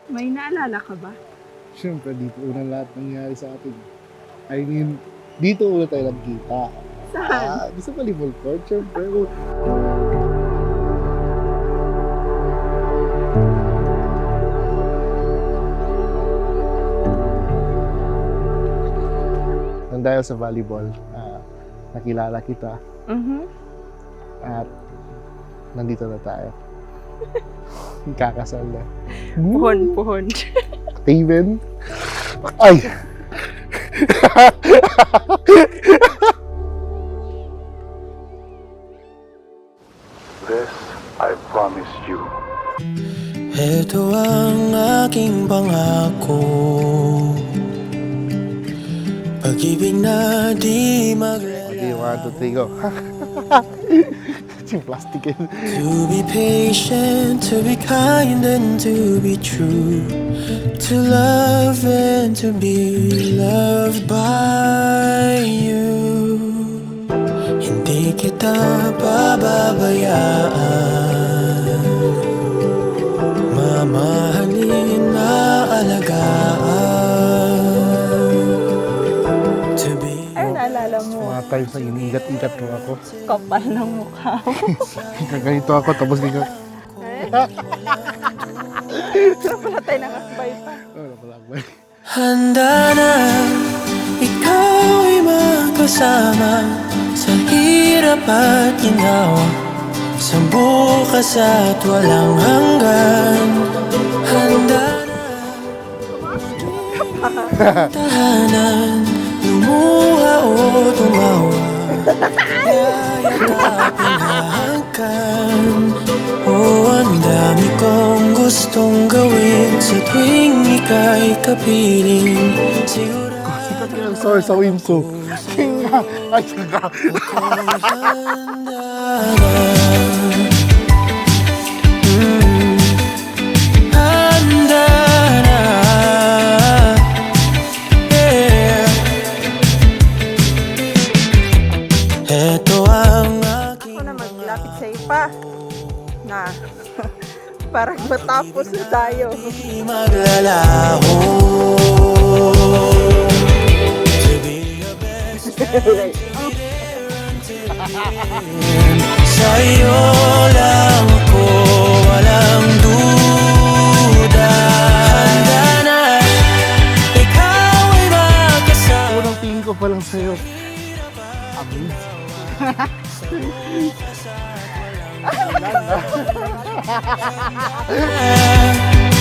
May naalala ka ba? Siyempre, dito unang lahat nangyari sa atin. I mean, dito una tayo nagkita. Saan? Sa volleyball court, siyempre. Nang dahil sa volleyball, nakilala kita at nandito na tayo. Kakasal na. Puhon. Steven? Ay! This I promise you. Ito ang aking pangako, pag-ibig na di Okay, 1, 2, 3, go. Yung plastic yun. To be patient, to be kind and to be true, to love and to be loved by you. Hindi kita pababayaan, mamahalin na alagaan. To be Ay, naalala mo. Mga times na inigat-igat mo ako. Kapal ng mukha mo. Ganito ako, tapos di ka. Wala pala tayo nakakabay pa. Wala pala ako. handa na ikaw ay magkasama sa hirap at ginawa, sa bukas at walang hanggan. Handa na tahanan, lumuha o tumawa, yayakapin hanggan. Oh, ang dami kong gustong gawin sa tuwing ika'y kapiling. I'm sorry sa win ko. Ay, saka. Handa na, yeah. Ito ang aking Ako na maglapit sa'yo pa. Na, parang matapos na tayo. di maglalaho. To be your best friend, sa'yo lang ako walang duda. Handa na ikaw ay magkasama. Unang tingin ko pa lang sa'yo. Amazing.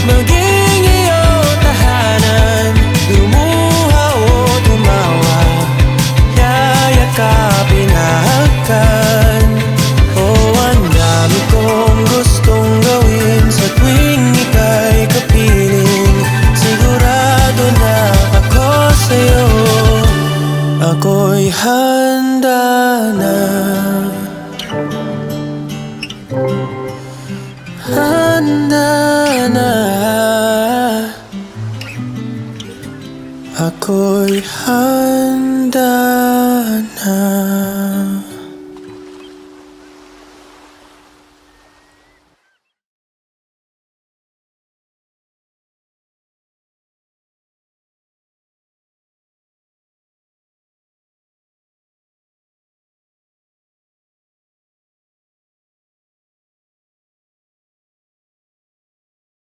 Maging iyong tahanan, lumuha o tumawa, yayakapin hanggan.